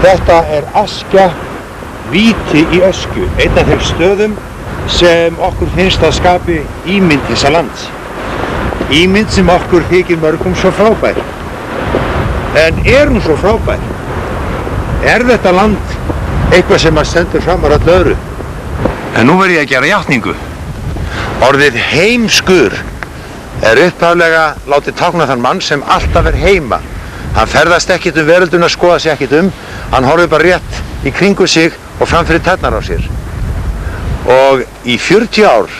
Þetta Askja, víti í öskju, einn af þeim stöðum sem okkur finnst að skapi ímynd þessa lands. Ímynd sem okkur þykir mörgum svo frábær. En hún svo frábær? Þetta land eitthvað sem að stendur framar öllu öðru? En nú verð ég að gera játningu. Orðið heimskur upphaflega látið tákna þann mann sem alltaf heima. Hann ferðast ekkert verölduna, skoða sig ekkert hann horfir bara rétt í kringu sig og fram fyrir tærnar á sér. Og í 40 ár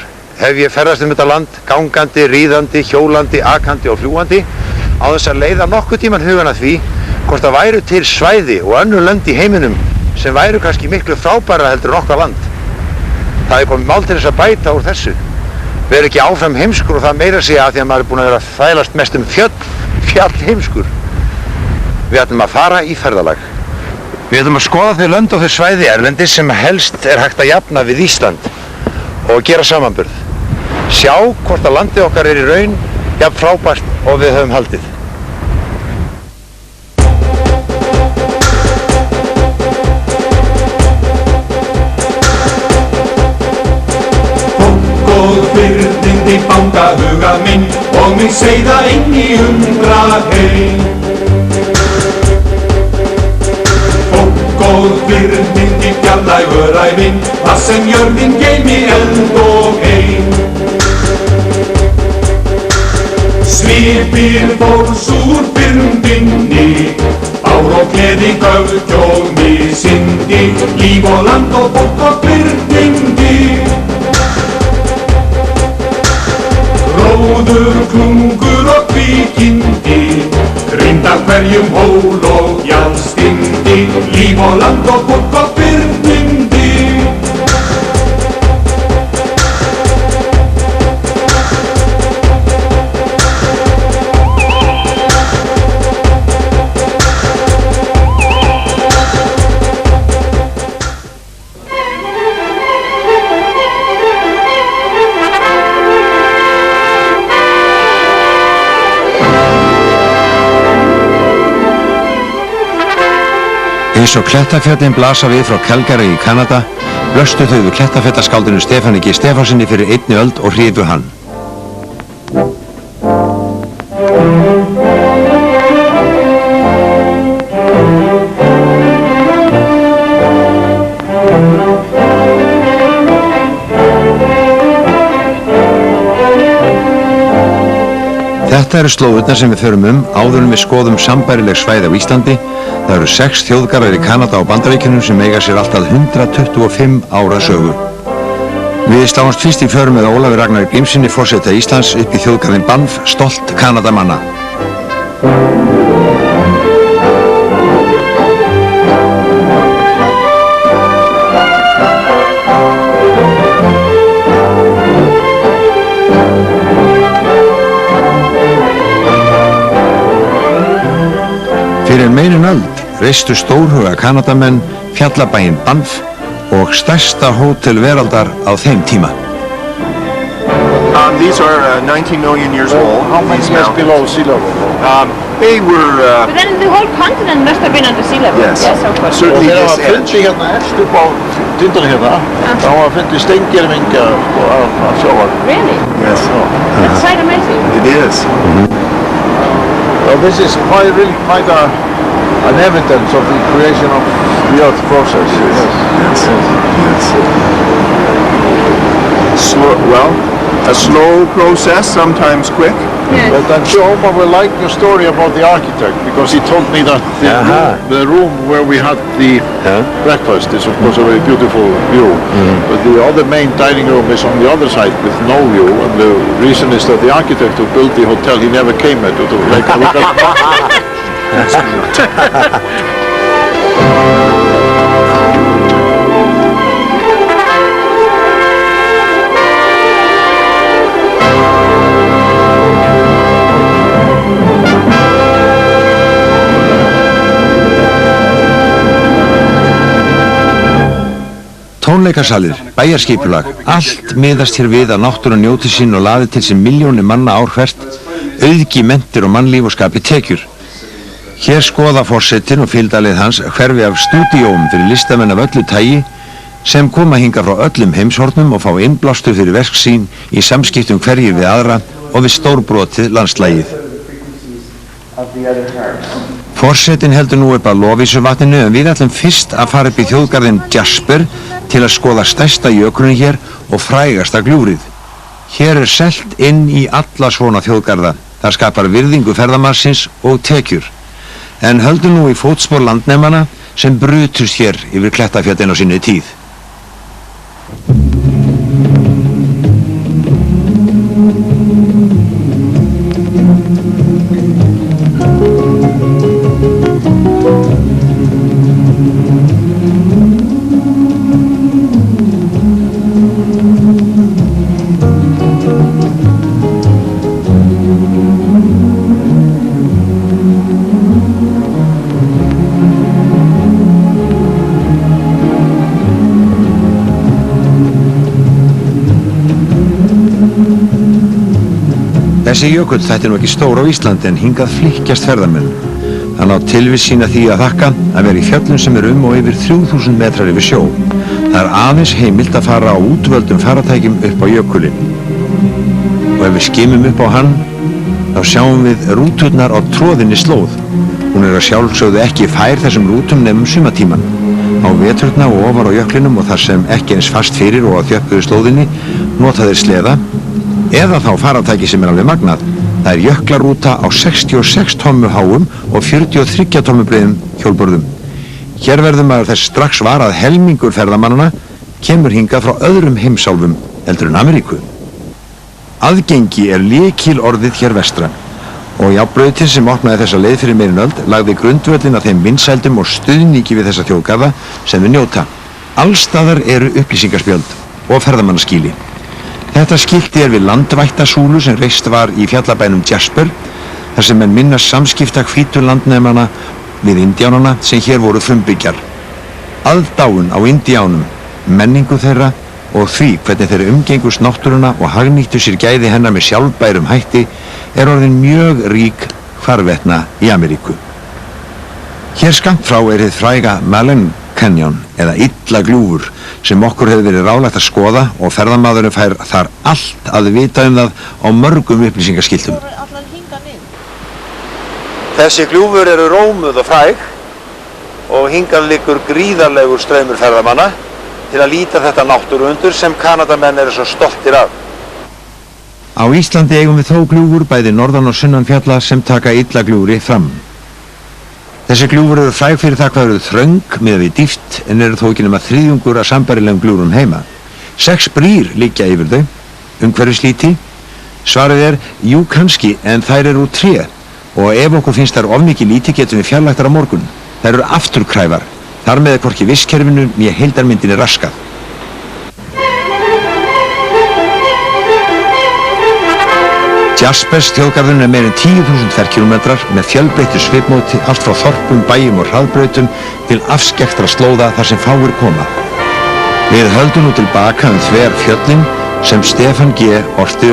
hef ég ferðast þetta land, gangandi, ríðandi, hjólandi, akandi og fljúandi á þess að leiða nokkuð tíman hugan að því hvort það væru til svæði og önnur lönd í heiminum sem væru kannski miklu frábæra heldur en okkar land. Það komið mál til þess að bæta úr þessu. Verið ekki áfram heimskur og það meira segja að því að maður búinn að vera að þvælast mest fjall heimskur. Við ætlum að fara í ferðalag. Við ætlum að skoða þau lönd og þau svæði erlendis sem helst hægt að jafna við Ísland og gera samanburð. Sjá hvort að landið okkar í raun jafn frábært og við höfum haldið. Og virðindi fanga huga minn og mig seiða inn í undra heim. Góð virðindi fjarlægur ævinn, þar sem jörðin geymi eld og ein. Svipir fólks úr byrndinni, ár og gleði, göfg og misindi, líf og land og fólk og byrndindi. Gróður, klungur og kvikindi, grind af hverjum hól og jarðstindi, líf og land og fólk og byrndindi. Eins og Klettafjöllin blasa við frá Calgary í Kanada, blöstu þau við Klettafjallaskáldinu Stefáni G. Stefánsinni fyrir einni öld og hrifu hann. Þetta eru slóðurnar sem við förum áður en við skoðum sambærileg svæði á Íslandi. Það eru 6 þjóðgarðar í Kanada og Bandaríkjunum sem eiga sér allt að 125 ára sögu. Við sláumst fyrst í för með Ólafi Ragnari Grímssyni, forseta Íslands, upp í þjóðgarðinn Banff, stolt Kanadamanna. Fyrir meir en öld reistu stórhuga Kanadamenn fjallabæinn Banff og stærsta hótel veraldar á þeim tíma. These are 19 million years old. How many years below sea level? They were... But then the whole continent must have been under sea level. Yes, of course. certainly Þegar this það fundi hérna efst upp á tindunni hérna, þá var fundið steingervinga af sjávar. Really? Yes. That's quite amazing. It is. Well, this is quite an evidence of the creation of the earth process. Yes. A slow process, sometimes quick. Yes. But I'm sure Omar will like your story about the architect, because he told me that the room where we had the breakfast is of course a very beautiful view, but the other main dining room is on the other side with no view, and the reason is that the architect who built the hotel, he never came at it to make a look at Tónleikasalir, bæjarskipulag, allt miðast hér við að náttúran njóti sín og laði til sín milljónir manna ár hvert, auðgi, menntir og mannlíf og skapi tekjur. Hér skoða forsetinn og fylgdarlið hans hverfi af stúdíóum fyrir listamenn af öllu tagi sem koma hingað frá öllum heimshornum og fá innblástur fyrir verk sín í samskiptum hverjir við aðra og við stórbrotið landslagið. Forsetinn heldur nú upp að Lovísuvatninu en við ætlum fyrst að fara upp í þjóðgarðinn Jasper til að skoða stærsta jökulinn hér og frægasta gljúfrið. Hér selt inn í alla svona þjóðgarða. Það skapar virðingu ferðamannsins og tekjur. En höldum nú í fótspor landnemana sem brutust hér yfir Klettafjöllin á sinni tíð. Þessi jökull þætti nú ekki stór á Íslandi en hingað flykkjast ferðamenn. Hann á tilvist sína því að þakka að vera í fjöllum sem og yfir 3000 metrar yfir sjó. Það aðeins heimilt að fara á útvöldum faratækjum upp á jökulinn. Og ef við skimum upp á hann, þá sjáum við rúturnar á tróðinni slóð. Hún að sjálfsögðu ekki fær þessum rútum nefnum sumatíman. Á veturna og ofar á jöklinum og þar sem ekki eins fast fyrir og á þjöppuðu slóðinni nota þeir sleða eða þá faratæki sem alveg magnað. Það jöklarúta á 66 tommu háum og 43 tommu breiðum hjólbörðum. Hér verður maður þess strax var að helmingur ferðamannana kemur hingað frá öðrum heimsálfum heldur en Ameríku. Aðgengi lykil orðið hér vestra og járnbrautin sem opnaði þessa leið fyrir meirinn öld lagði grundvöllin að þeim vinsældum og stuðningi við þessa þjóðgarða sem við njóta. Allstaðar eru upplýsingarspjöld og ferðamannaskýli. Þetta skilti við landvættasúlu sem reist var í fjallabænum Jasper, þar sem menn minnast samskipta hvítu landnemana við indjánana sem hér voru frumbyggjar. Aðdáun á indjánum, menningu þeirra og því hvernig þeirra umgengust náttúruna og hagnýttu sér gæði hennar með sjálfbærum hætti orðin mjög rík hvarvetna í Ameríku. Hér skammt frá hið fræga Malin Canyon eða Illa gljúfur sem okkur hefur verið ráðlagt að skoða og ferðamaðurinn fær þar allt að vita það á mörgum upplýsingaskiltum. Þessi gljúfur eru rómuð og fræg og hingað liggur gríðarlegur straumur ferðamanna til að líta þetta náttúruundur sem Kanadamenn eru svo stoltir af. Á Íslandi eigum við þó gljúfur bæði norðan og sunnan fjalla sem taka Illa gljúfri fram. Þessi gljúfur eru fræg fyrir það hvað eru þröng miðað við dýpt en eru þó ekki nema þriðjungur af sambærilegum gljúfrum heima. 6 brýr liggja yfir þau, umhverfislíti. Svarið jú kannski en þær eru úr tré og ef okkur finnst þær of mikið líti getum við fjarlægtar á morgun. Þær eru afturkræfar, þar með hvorki vistkerfinu né heildarmyndinni raskað. Jaspers þjóðgarðurinn meir en 10.000 ferkílómetrar með fjölbreyttu svipmóti allt frá þorpum, bæjum og hraðbrautum til afskekktra slóða þar sem fáir koma. Við höldum nú tilbaka þver fjöllin sem Stefán G. orti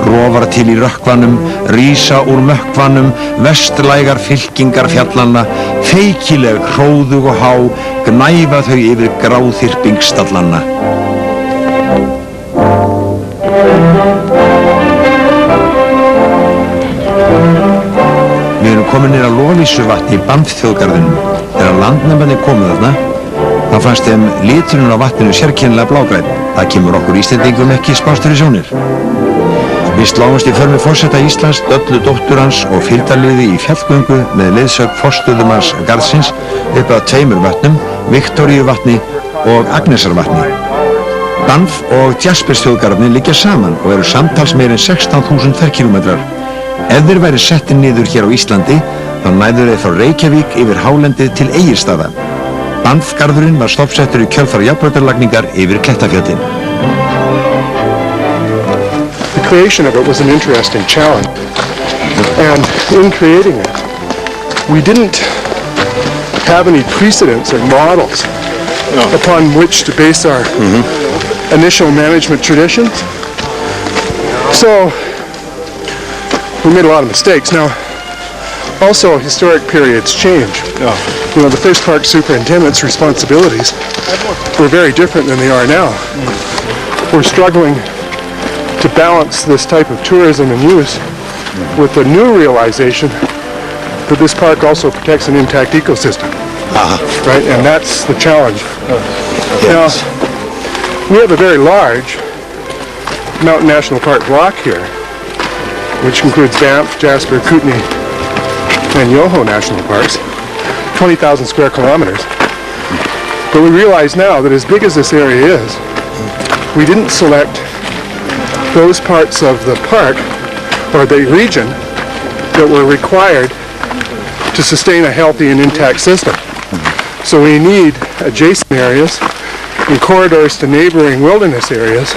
Rofar til í rökkvanum, rísa úr mökkvanum, vestlægar fylkingar fjallanna, feikileg hróðug og há, gnæfa þau yfir gráþyrpingstallanna. Við erum komin niður að Lovísuvatni í Banff-þjóðgarðinum. Þegar landnemarnir komu þarna, þá fannst þeim liturinn á vatninu sérkennilega blágrænn. Það kemur okkur Íslendingum ekki spástur í sjónir. Við sláumst í för með forseta Íslands, Döllu dóttur hans og fylgdarliði í fjallgöngu með leiðsögn forstöðumanns garðsins upp að 2 vötnum, Viktoríuvatni og Agnesarvatni. Banff og Jaspers þjóðgarðarnir liggja saman og eru samtals meir en 16.000 ferkílómetrar. Ef þeir væri settir niður hér á Íslandi, þá næður þeir frá Reykjavík yfir hálendið til Egilsstaða. Banff-garðurinn var stofnsettur í kjölfar járnbrautarlagningar yfir Klettafjöllin. The creation of it was an interesting challenge, and in creating it, we didn't have any precedents or models upon which to base our initial management traditions. So we made a lot of mistakes. Now, also historic periods change. You know, the first park superintendent's responsibilities were very different than they are now. We're struggling to balance this type of tourism and use with the new realization that this park also protects an intact ecosystem. Right? And that's the challenge. Now, we have a very large Mountain National Park block here, which includes Banff, Jasper, Kootenay, and Yoho National Parks, 20,000 square kilometers. But we realize now that as big as this area is, we didn't select those parts of the park or the region that were required to sustain a healthy and intact system. So we need adjacent areas and corridors to neighboring wilderness areas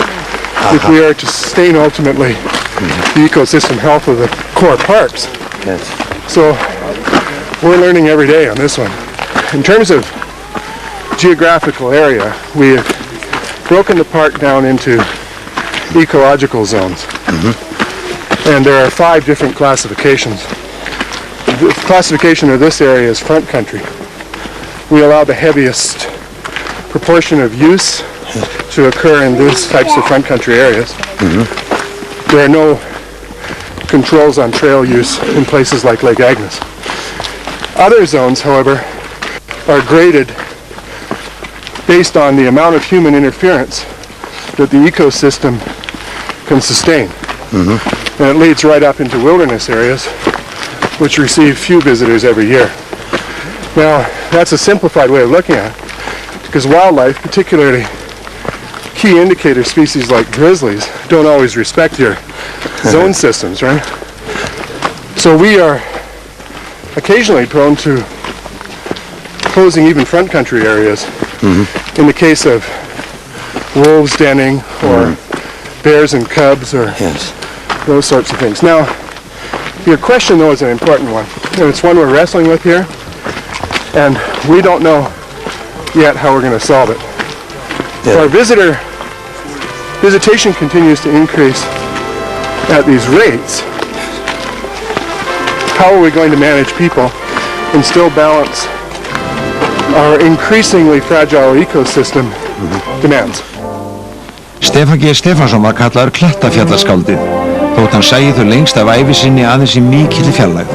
if we are to sustain ultimately the ecosystem health of the core parks. So we're learning every day on this one. In terms of geographical area, we have broken the park down into ecological zones. And there are 5 different classifications. The classification of this area is front country. We allow the heaviest proportion of use to occur in these types of front country areas. There are no controls on trail use in places like Lake Agnes. Other zones, however, are graded based on the amount of human interference that the ecosystem can sustain. And it leads right up into wilderness areas, which receive few visitors every year. Now, that's a simplified way of looking at it, because wildlife, particularly key indicator species like grizzlies, don't always respect your zone systems, right? So we are occasionally prone to closing even front country areas. In the case of wolves denning or bears and cubs or those sorts of things. Now, your question though is an important one, and it's one we're wrestling with here, and we don't know yet how we're going to solve it. If our visitation continues to increase at these rates, how are we going to manage people and still balance our increasingly fragile ecosystem demands? Stefán G. Stefánsson var kallaður Klettafjallaskáldið, þótt hann sæi þau lengst af ævi sinni aðeins í mikilli fjarlægð.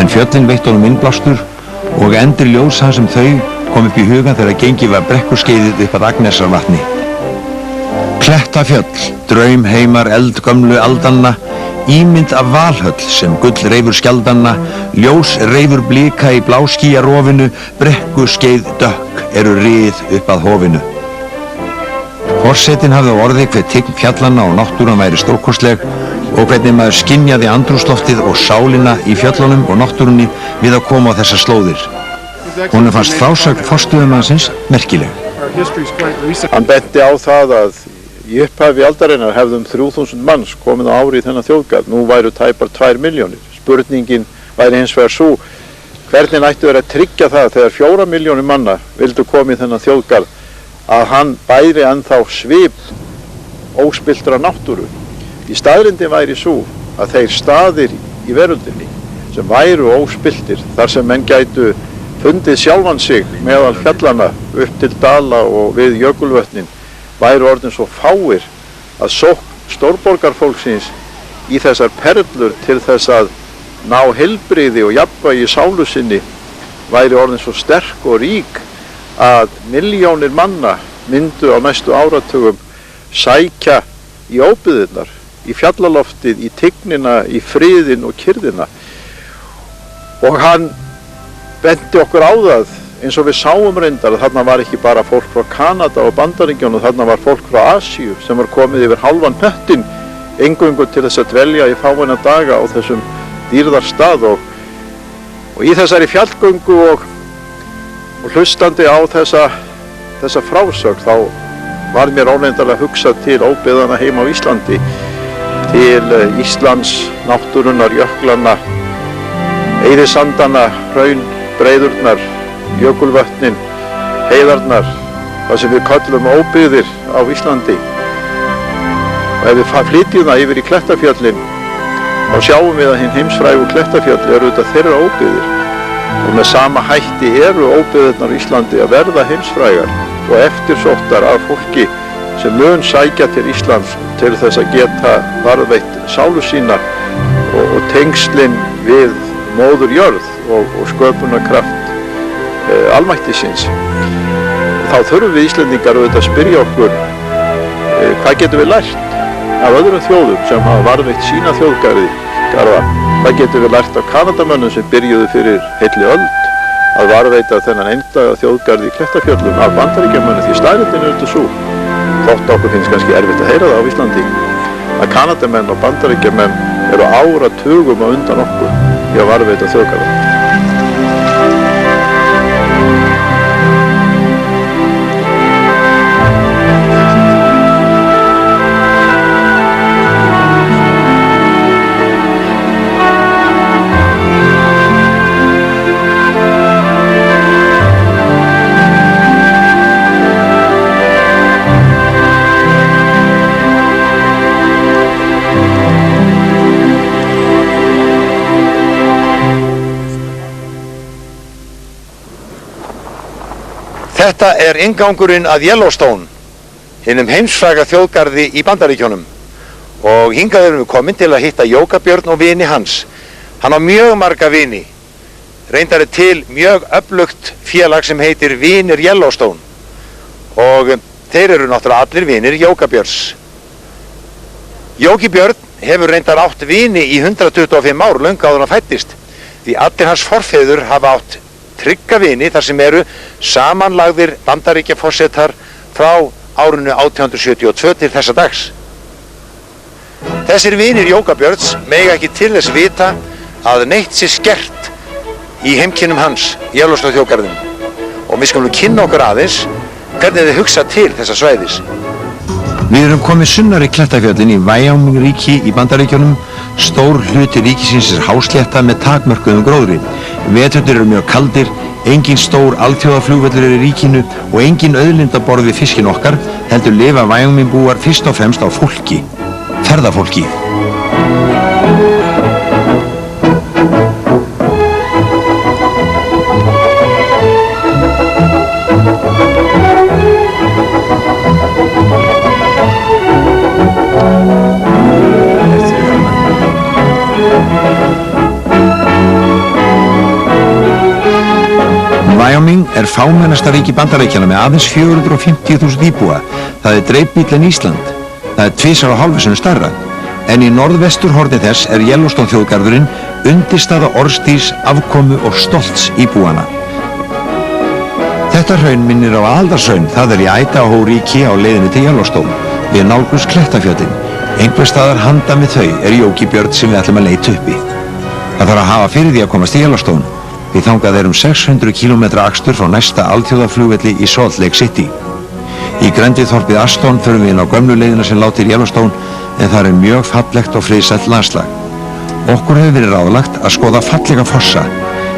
En fjöllin veitt honum innblástur og endir ljós hans þau kom upp í hugan þegar gengið var brekkuskeiðið upp að Agnesarvatni. Klettafjöll, draumheimar eldgömlu aldanna, ímynd af Valhöll sem gull reifur skjaldanna, ljós reifur blika í bláskýjarofinu, brekkuskeið dökk eru rið upp að hofinu. Forsetinn hafði á orði hver tign fjallanna og náttúran væri stórkostleg og hvernig maður skynjaði andrúmsloftið og sálina í fjöllunum og náttúrunni við að koma á þessar slóðir. Honum fannst frásögn forstöðumannsins merkileg. Hann benti á það að í upphafi aldarinnar hefðum 3000 manns komið á ári í þennan þjóðgarð. Nú væru tæpar 2 milljónir. Spurningin væri hins vegar sú, hvernig ættu þeir að tryggja það þegar 4 milljónir manna vildu koma í þennan þjóðgarð að hann bæri ennþá svip óspilltra náttúru. Í staðreyndin væri sú að þeir staðir í veröldinni sem væru óspilltir, þar sem menn gætu fundið sjálfan sig meðal fjallana upp til dala og við jökulvötnin, væru orðin svo fáir að sókn stórborgarfólksins í þessar perlur til þess að ná heilbrigði og jafnvægi í sálu sinni væri orðin svo sterk og rík að milljónir manna myndu á næstu áratugum sækja í óbyggðirnar, í fjallaloftið, í tignina, í friðin og kyrrðina. Og hann benti okkur á það, eins og við sáum reyndar, að þarna var ekki bara fólk frá Kanada og Bandaríkjunum, þarna var fólk frá Asíu sem var komið yfir hálfan hnöttinn eingöngu til þess að dvelja í fáeina daga á þessum dýrðarstað. Og í þessari fjallgöngu og hlustandi á þessa frásögn, þá var mér óneindarlega hugsað til óbyggðanna heima á Íslandi, til Íslands, náttúrunnar, jöklanna, eyðisandanna, hraun, breiðurnar, jökulvötnin, heiðarnar, það sem við köllum óbyggðir á Íslandi. Og ef við flytjum það yfir í Klettafjöllin, þá sjáum við að hinn heimsfrægu Klettafjöll eru auðvitað þeirra óbyggðir. Og með sama hætti eru óbyggðirnar í Íslandi að verða heimsfrægar og eftirsóttar af fólki sem mun sækja til Íslands til þess að geta varðveitt sálu sína og tengslin við móður jörð og sköpunarkraft almættisins. Þá þurfum við Íslendingar auðvitað að spyrja okkur hvað getum við lært af öðrum þjóðum sem hafa varðveitt sína þjóðgarða. Hvað getum við lært af Kanadamönnum sem byrjuðu fyrir heilli öld að varðveita þennan eindaga þjóðgarð í Klettafjöllum af Bandaríkjamönnum, því staðreyndin er auðvitað sú, þótt okkur finnst kannski erfitt að heyra það á Íslandi, að Kanadamenn og Bandaríkjamenn eru áratugum á undan okkur í að varðveita þjóðgarða. Þetta er inngangurinn að Yellowstone, hinum heimsfræga þjóðgarði í Bandaríkjunum, og hingað erum við komin til að hitta Jóka Björn og vini hans. Hann á mjög marga vini, reyndar er til mjög öflugt félag sem heitir Vinir Yellowstone, og þeir eru náttúrulega allir vinir Jóka Björns. Jóki Björn hefur reyndar átt vini í 125 ár, löngu áður hann fæddist, því allir hans forfeður hafa átt trygga vini þar sem eru samanlagðir Bandaríkjaforsetar frá árinu 1872 til þessa dags. Þessir vinir Jóka Björns mega ekki til þess vita að neitt sé skert í heimkynnum hans, Yellowstone þjóðgarðinum, og við skulum kynna okkur aðeins hvernig þið hugsa til þessa svæðis. Við erum komið sunnar í Klettafjöllin í Wyoming ríki í Bandaríkjunum. Stór hluti ríkisins er háslétta með takmörkuðum gróðri. Veturnar eru mjög kaldir, engin stór alþjóðaflugvöllur er í ríkinu og engin auðlind að borða við fiskinn okkar, heldur lifa Wyoming-búar fyrst og fremst á fólki, ferðafólki. Wyoming er fámennasta ríki Bandaríkjanna með aðeins 450.000 íbúa. Það er dreifbýll en Ísland. Það er 2,5 sinnum stærra. En í norðvesturhorni þess er Yellowstone þjóðgarðurinn undirstaða orðstírs, afkomu og stolts íbúana. Þetta hraun minnir á Aldarshraun, það er í Idaho ríki á leiðinni til Yellowstone. Við nálgumst Klettafjöllin. Einhvers staðar handan við þau er Jóki Björn sem við ætlum að leita uppi. Það þarf að hafa fyrir því að komast til Yellowstone. Því þangað er 600 km akstur frá næsta alþjóðaflugvelli í Salt Lake City. Í grendið þorpið Aston förum við inn á gömlu leiðina sem lá til Yellowstone, en það er mjög fallegt og friðsælt landslag. Okkur hefur verið ráðlagt að skoða fallega fossa.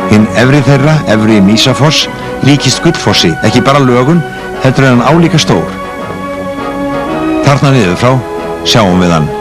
Hinn efri þeirra, efri Mísafoss, líkist Gullfossi, ekki bara lögun, heldur er hann álíka stór. Þarna niður frá sjáum við hann.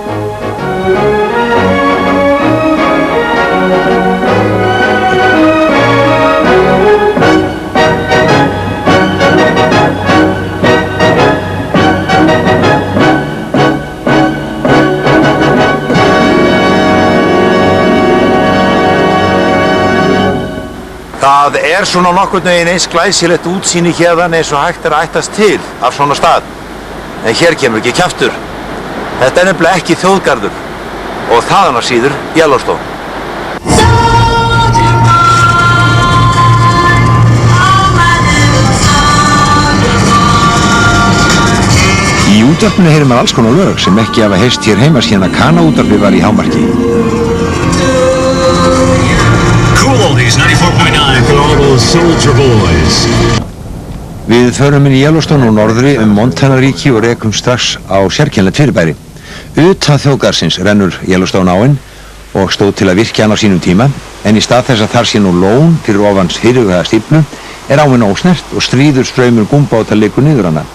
Það er svona nokkurn veginn eins glæsilegt útsýni hérðan eins og hægt er að ættast til af svona stað. En hér kemur ekki kjaftur. Þetta er nefnilega ekki þjóðgarður og þaðan að síður Yellowstone. Í útvarpinu heyrir maður alls konar lög sem ekki hafa heyrst hér heima síðan að Kana-útvarpið var í hámarki. Oldies 94.9 for all those soldier boys. Við förum inn í Yellowstone og norðri Montana ríki og rekum strax á sérkennilegt fyrirbæri. Utan þjóðgarðsins rennur Yellowstone áin og stóð til að virkja hann á sínum tíma, en í stað þess að þar sé nú lón fyrir ofans fyrirhugaða stíflu er áin ósnert og stríður straumur gúmbáta liggur niður hana.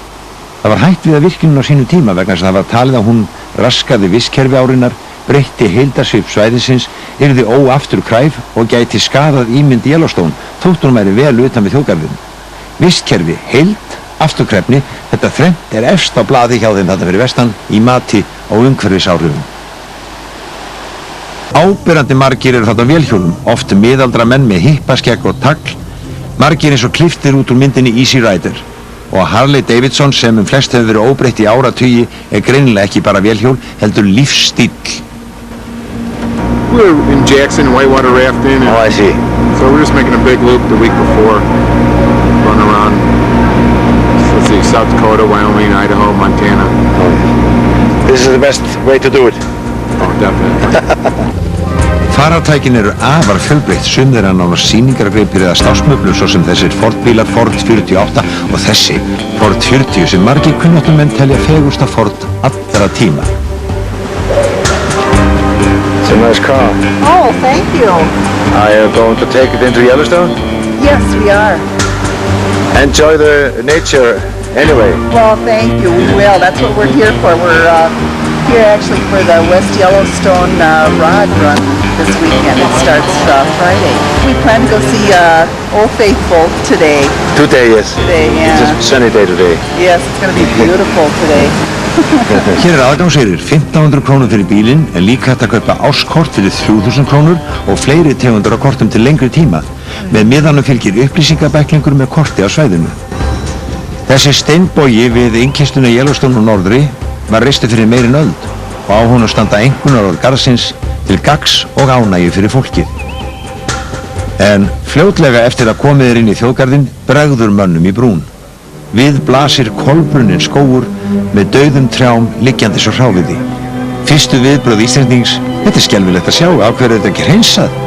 Það var hætt við að virkjunin á sínum tíma vegna þess að það var talið að hún raskaði vistkerfi árinnar, breytti heildarsvip svæðisins, yrði óafturkræf og gæti skaðað ímynd Yellowstone, þótt hún væri vel utan við þjóðgarðinn. Vistkerfi, heild, afturkræfni, þetta þrennt efst á blaði hjá þeim þarna fyrir vestan í mati á umhverfisáhrifum. Áberandi margir eru þarna á vélhjólum, oft miðaldra menn með hippaskegg og tagl, margir eins og klipptir út úr myndinni Easy Rider. Og Harley Davidson, sem flest hefur verið óbreytt í áratugi, greinilega ekki bara vélhjól, heldur lífsstíll. We're in Jackson, whitewater rafting. Oh, I see. So we're just making a big loop the week before. Run around, let's see, South Dakota, Wyoming, Idaho, Montana. This is the best way to do it. Oh, definitely. Farartækin eru afar fjölbreytt, sum þeirra nánast sýningargripir eða stásmöblur, svo sem þessir Ford-bílar Ford 48 og þessi Ford 40 sem margir kunnáttumenn telja fegursta Ford allra tíma. It's a nice car. Oh, thank you. Are you going to take it into Yellowstone? Yes, we are. Enjoy the nature anyway. Well, thank you. We will. That's what we're here for. We're here actually for the West Yellowstone Rod Run this weekend. It starts Friday. We plan to go see Old Faithful today. Today, yes. Today, yeah. It's a sunny day today. Yes, it's going to be beautiful today. Hér aðgangseyrir 1500 krónur fyrir bílinn, en líka hægt að kaupa áskort fyrir 3000 krónur og fleiri tegundur á kortum til lengri tíma. Með miðanum fylgir upplýsingabæklingur með korti á svæðinu. Þessi steinbogi við innkeysluna Yellowstone og norðri var reistu fyrir meirinn öld og á honum standa einkunnarorð garðsins til gagns og ánægju fyrir fólkið. En fljótlega eftir að komið inn í þjóðgarðinn bregður mönnum í brún. Við blasir kolbrunninn skógur með dauðum trjám liggjandi svo hráviði. Fyrstu viðbrögð Íslendings, þetta er skelfilegt að sjá, af hverju er þetta ekki hreinsað?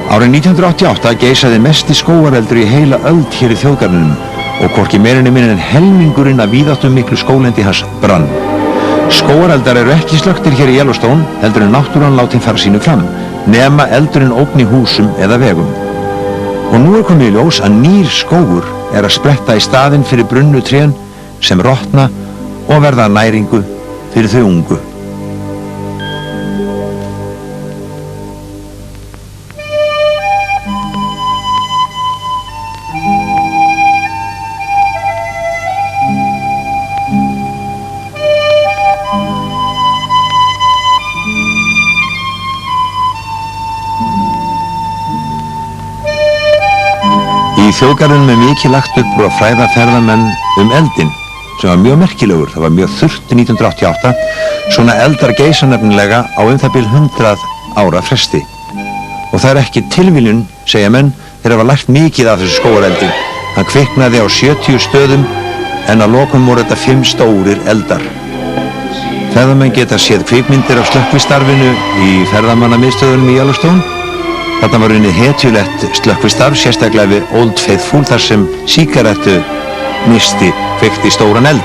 Árið 1988 geisaði mesti skógareldur í heila öld hér í þjóðgarðinum og hvorki meirinni minn en helmingurinn af víðáttum miklu skóglendi hans brann. Skógareldar eru ekki slökktir hér í Yellowstone, heldur en náttúran látin fara sínu fram, nema eldurinn ógni húsum eða vegum. Og nú er komið í ljós að nýr skógur er að spretta í staðinn fyrir brunnu trén sem rotna og verða næringu fyrir þau ungu. Í þjóðgarðinum er mikið lagt upp úr að fræða ferðamenn eldinn, sem var mjög merkilegur. Það var mjög þurrt 1988. Svona eldar geisa nefnilega á það bil 100 ára fresti. Og það er ekki tilviljun, segja menn, þeir hafa lært mikið af þessu skógareldi. Hann kviknaði á 70 stöðum, en að lokum voru þetta 5 stórir eldar. Ferðamenn geta séð kvikmyndir af slökkvistarfinu í ferðamannamiðstöðunum í Yellowstone. Þarna var unnið hetjulegt slökkvistarf, sérstaklega við Old Faithful, þar sem sígarettu nisti kveikti stóran eld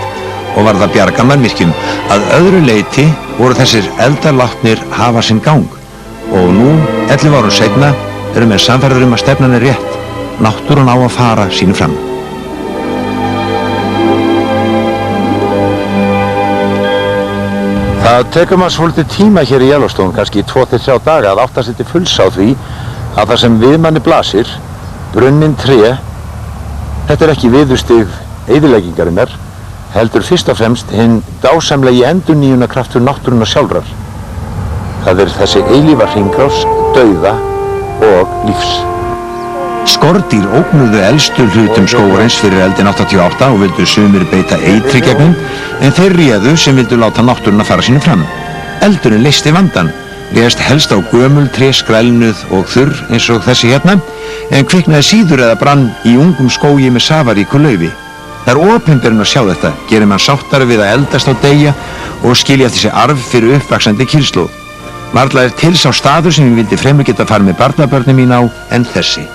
og varð að bjarga mannvirkjum. Að öðru leyti voru þessir eldar látnir hafa sinn gang og nú, 11 árum seinna, eru menn sannfærðir að stefnan er rétt. Náttúran á að fara sínu fram. Það tekur maður svolítið tíma hér í Yellowstone, kannski 2-3 daga, að átta sig til fulls á því að það sem við manni blasir, brunnin tré, þetta er ekki viðurstig eyðileggingarinnar, heldur fyrst og fremst hinn dásamlegi endurnýjunarkraftur náttúrunnar sjálfrar. Það er þessi eilífa hringrás, dauða og lífs. Skordýr ógnuðu elstu hlutum skógarins fyrir eldin 88 og vildu sumir beita eitri gegnum, en þeir réðu sem vildu láta náttúruna fara sínu fram. Eldurinn leysti vandann, réðst helst á gömul tré, skrælnuð og þurr eins og þessi hérna, en kviknaði síður eða brann í ungum skógi með safaríku laufi. Það er opinberinn að sjá þetta, gerir mann sáttari við að eldast á deyja og skilja eftir sig arf fyrir uppvaxandi kynslóð. Varla er til sá staður sem ég vildi fremur geta farið með barnabörnin mín á en þessi.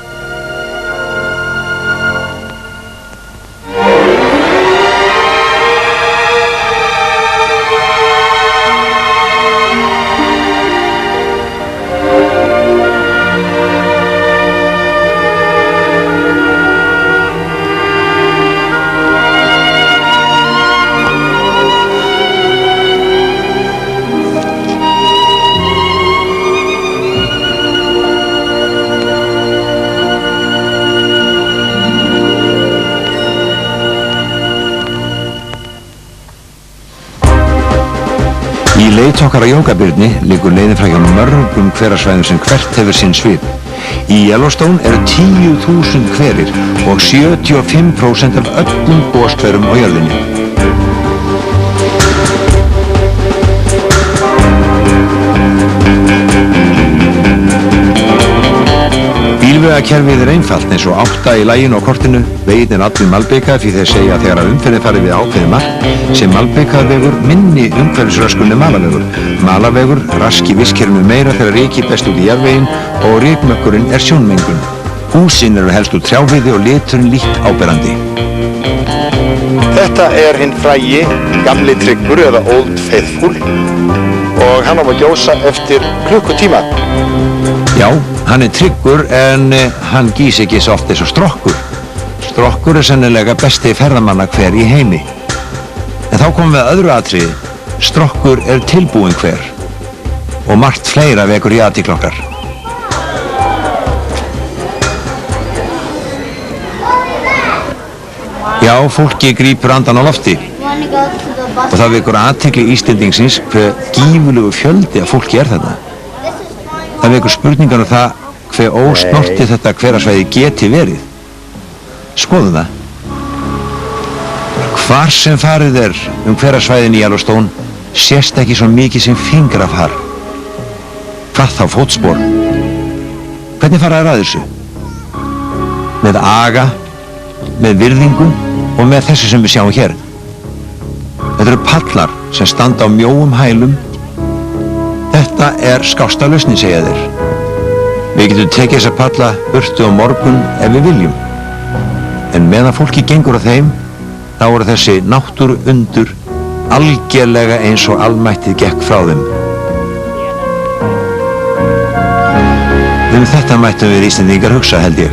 Í leit okkar á Jókabyrni liggur leiðin frá hjá mörgum hverasvæðum sem hvert hefur sinn svip. Í Yellowstone eru 10.000 hverir og 75% af öllum goshverum á jörðinni. Bílvegakerfið er einfalt eins og 8 í laginu á kortinu, veginn allir malbikað því þeir segja að þegar að umferðin farið við ákveðið mark sem malbikaðvegur minni umhverfisröskun en malarvegur. Malarvegur raski vistkerfinu meira þegar rykið berst út í jarðveginn og rykmökkurinn er sjónmengun. Húsin eru helst úr trjáviði og liturinn lítt áberandi. Þetta er hinn frægi Gamli Tryggur eða Old Faithful og hann á að gjósa eftir klukkutíma. Já, hann er tryggur en hann gýs ekki svo oft eins og Strokkur. Strokkur er sennilega besti ferðamannahver í heimi. En þá komum við að öðru atriði. Strokkur er tilbúinn hver og margt fleira vekur í athygli okkar. Já, fólki grípur andan á lofti og það vekur athygli Íslendingsins hve gífurlegu fjöldi af fólki er þetta. Það vekur spurningar það hve ósnortið þetta hverasvæði geti verið. Skoðum það. Hvar sem farið er hverasvæðin í Yellowstone sést ekki svo mikið sem fingrafar. Hvað þá fótspor? Hvernig fara þær að þessu? Með aga, með virðingu og með þessu sem við sjáum hér. Þetta eru pallar sem standa á mjóum hælum. Þetta er skásta lausnin, segja þeir. Við getum tekið þessa palla burtu á morgun ef við viljum. En meðan fólki gengur á þeim, þá eru þessi náttúru undur algerlega eins og almættið gekk frá þeim. Þetta mættum við Íslendingar hugsa, held ég.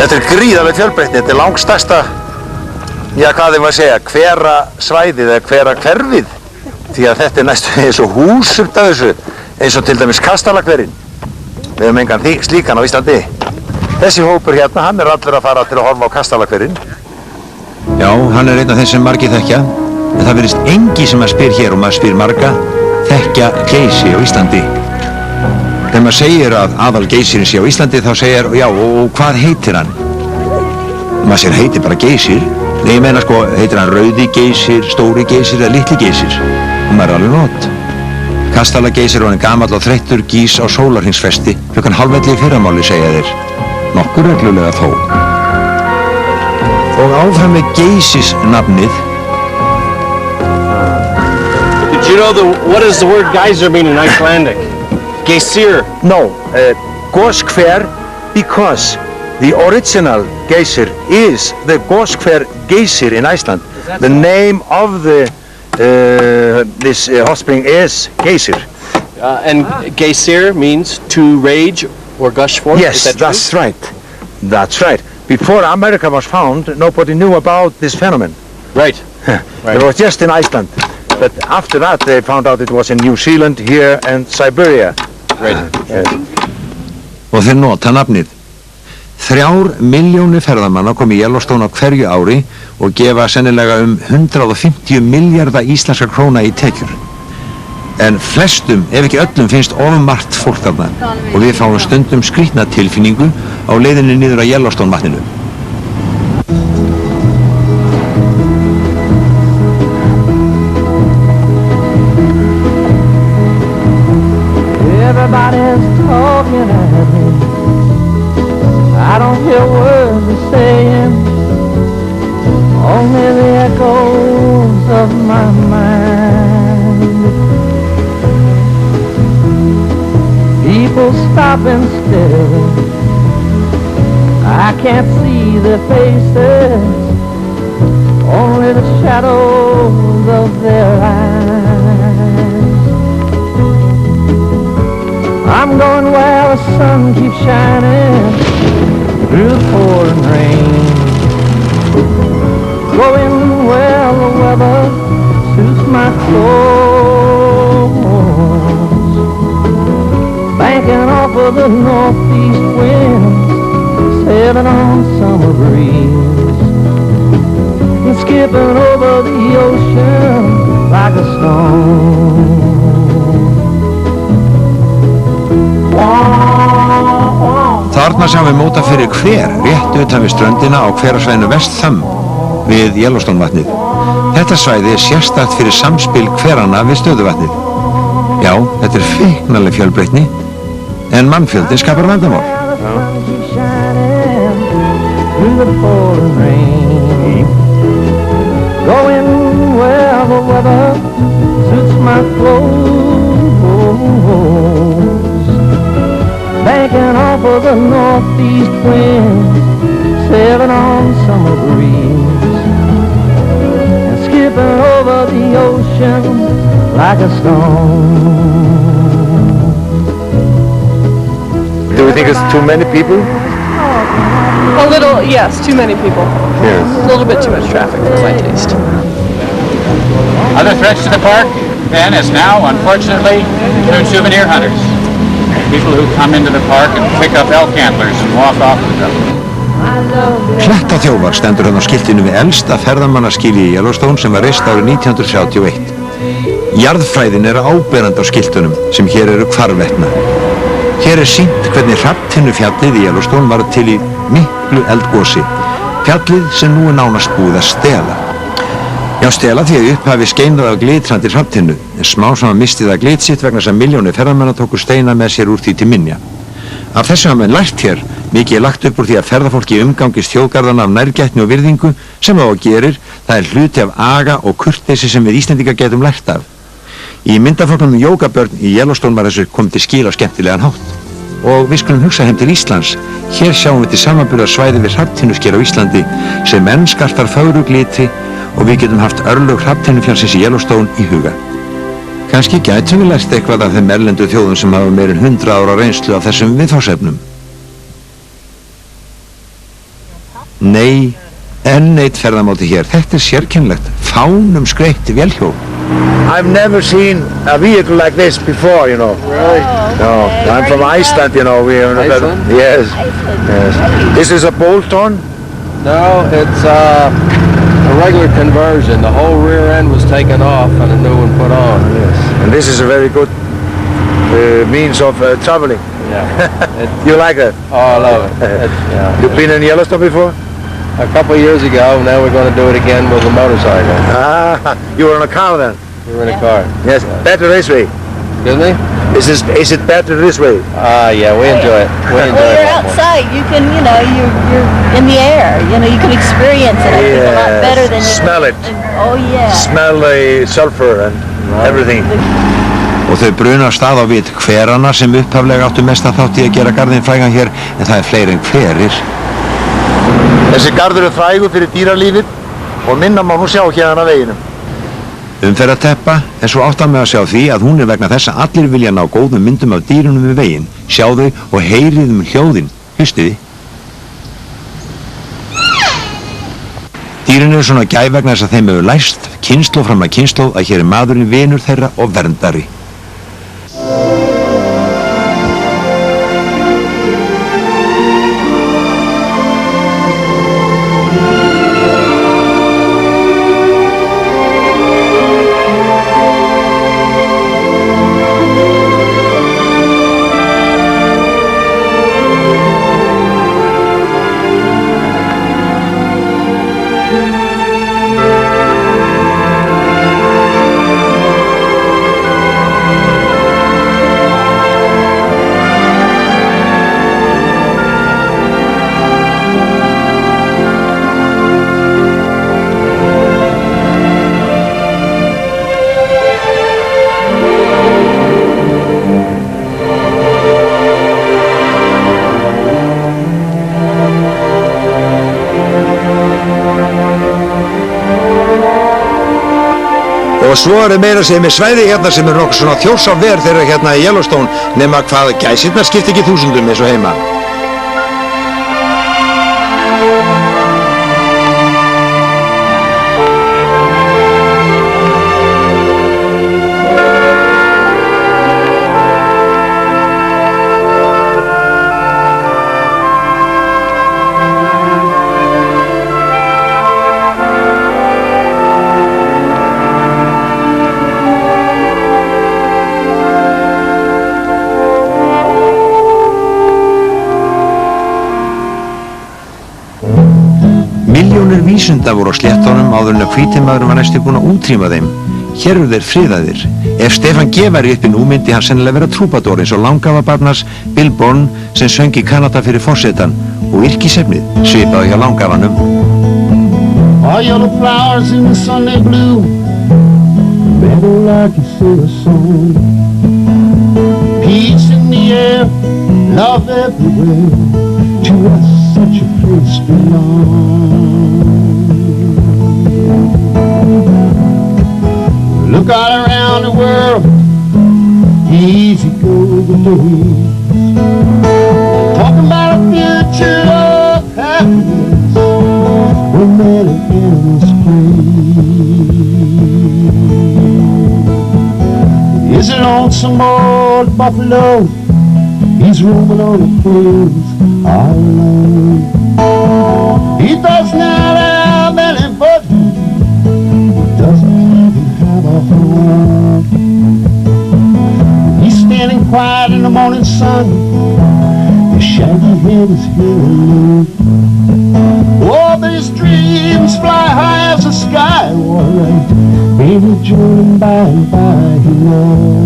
Þetta er gríðarlega fjölbreytni, þetta er langstærsta, já hvað þið maður að segja, hverasvæðið eða hverahverfið. Því að þetta er næstu eins og hús út af þessu, eins og til dæmis Kastalahverfin. Við höfum engan slíkan á Íslandi. Þessi hópur hérna, hann er allur að fara til að horfa á Kastalahverfin. Já, hann er einn af þeim sem margir þekkja, en það virðist engi sem að spyr hér og maður spyr marga, þekkja Geysi á Íslandi. Þegar maður segir að aðal Geysirinn sé á Íslandi þá segir, já, og hvað heitir hann? Maður segir heitir bara Geysir. Nei, ég meina sko, heitir hann Rauði Geysir, Stóri Geysir eða Litli Geysir? Og maður er alveg nót. Kastalageysir var hann gamall og þreyttur gís á sólarhringsfesti klukkan 11:30 í fyrramáli, segja þeir. Nokkur reglulega þó. Og áfram með Geysis nafnið. Did you know what does the word geyser mean in Icelandic? Geysir. No, goshver, because the original Geysir is the Goshver Geysir in Iceland. The name of this hot spring is Geysir. And Geysir means to rage or gush forth? Yes, that's right. That's right. Before America was found, nobody knew about this phenomenon. Right. It was just in Iceland. But after that, they found out it was in New Zealand, here, and Siberia. Right. Og þeir nota nafnið. 3 milljónir ferðamanna kom í Yellowstone á hverju ári og gefa sennilega 150 milljarða íslenskar króna í tekjur. En flestum, ef ekki öllum, finnst ofmargt fólk þarna og við fáum stundum skrýtna tilfinningu á leiðinni niður á Yellowstone vatninu. Everybody's talking at me. I don't hear words they're saying, only the echoes of my mind. People stopping still, I can't see their faces, only the shadows of their eyes. I'm going where the sun keeps shining through the pouring rain. Going where the weather suits my clothes. Banking off of the northeast wind, sailing on summer breeze, and skipping over the ocean like a stone. Þarna sjáum við móta fyrir hver rétt utan við ströndina á hverasvæðinu West Thumb við Yellowstone-vatnið. Þetta svæði er sérstakt fyrir samspil hveranna við stöðuvatnið. Já, þetta er feiknaleg fjölbreytni, en mannfjöldin skapar vandamál. Going where the weather suits my clothes. Banking off of the northeast wind, sailing on summer breeze, and skipping over the ocean like a stone. Do you think it's too many people? A little, yes, too many people. Yes. A little bit too much traffic for my taste. Other threats to the park, then, is now, unfortunately, include souvenir hunters. People who come into the park and pick up elk antlers and walk off with them. Klettaþjófar stendur hann á skiltinu við elsta ferðamannaskýli í Yellowstone sem var reist árið 1931. Jarðfræðin er áberandi á skiltunum sem hér eru hvarvetna. Hér er sýnt hvernig hrafntinnufjallið í Yellowstone var til í miklu eldgosi. Fjallið sem nú er nánast búið að stela. Já, stela því að upphafi skein það af glitrandi hrafntinnu, en smá saman misti það glit sitt vegna þess að milljónir ferðamanna tóku steina með sér úr því til minja. Af þessu hafa menn lært hér, mikið er lagt upp úr því að ferðafólki umgangist þjóðgarðana af nærgætni og virðingu sem það gerir, það er hluti af aga og kurteisi sem við Íslendingar getum lært af. Í myndaflokknum Jógabörn í Yellowstone var þessu komið til skil á skemmtilegan hátt. Og við skulum hugsa heim til Íslands. Hér sjáum við til samanburðar svæði við hrafntinnusker á Íslandi sem enn skartar fögru glitri og við getum haft örlög hrafntinnufjallsins í Yellowstone í huga. Kannski gætum við lært eitthvað af þeim erlendu þjóðum sem hafa meir en 100 ára reynslu af þessum viðfangsefnum. Nei, enn eitt ferðamáti hér. Þetta er sérkennlegt. Fánum skreytt vélhjól. I've never seen a vehicle like this before, you know. Really? No, I'm from Iceland, you know. Iceland? Yes. Yes. This is a bolt-on? No, it's a regular conversion. The whole rear end was taken off and a new one put on. Yes. And this is a very good means of traveling. Yeah. You like it? Oh, I love it. Yeah. You've been in Yellowstone before? A couple of years ago, now we're going to do it again with a motorcycle. Ah, you were in a car then? We were in a car. Yes, better this way. Excuse me? Is it better this way? Yeah, we enjoy it. We enjoy Well, it. you're outside. You can, you know, you're in the air. You know, you can experience it. I think a lot better than you Smell it. Oh yeah. Smell the sulfur and everything. Og þau bruna af stað á við hverana sem upphaflega áttu mesta þátt í að gera garðinn frægan hér, en það er fleiri en hverir. Þessi garður er frægur fyrir dýralífið og minna má nú sjá hérna veginum. Umferðarteppa er svo áttan með að sjá því að hún er vegna þess að allir vilja ná góðum myndum af dýrunum við veginn. Sjá þau og heyrið hljóðin. Hlustiði. Dýrin eru svona gæf vegna þess að þeim hefur læst kynslóð fram að kynslóð að hér er maðurinn vinur þeirra og verndari. Og svo er meira að segja með svæði hérna sem er nokkuð svona Þjórsárver þeirra hérna í Yellowstone, nema hvað gæsirnar skipta ekki þúsundum eins og heima. Milljónir vísunda voru á sléttunum áður en að hvítimaðurinn var næstu búinn að útrýma þeim. Hér eru þeir friðaðir. Ef Stefán G. væri uppi nú myndi hann sennilega vera trúbador eins og langafabarnars Bill Bourne sem söng í Kanada fyrir forsetan og yrkisefnið svipaði hjá langafanum. All yellow flowers in the Sunday blue, meadow like you sing a song. Peace in the air, love everywhere, to us such a place belongs. Look all around the world, easy go the days. Talking about a future of happiness, where men and animals play. Is it lonesome old buffalo? He's roaming on the plains all alone. He does not have any budget, he doesn't even have a home. He's standing quiet in the morning sun, his shaggy head is here alone. Oh, but his dreams fly high as the sky, alright. Baby Jordan, by and by he knows.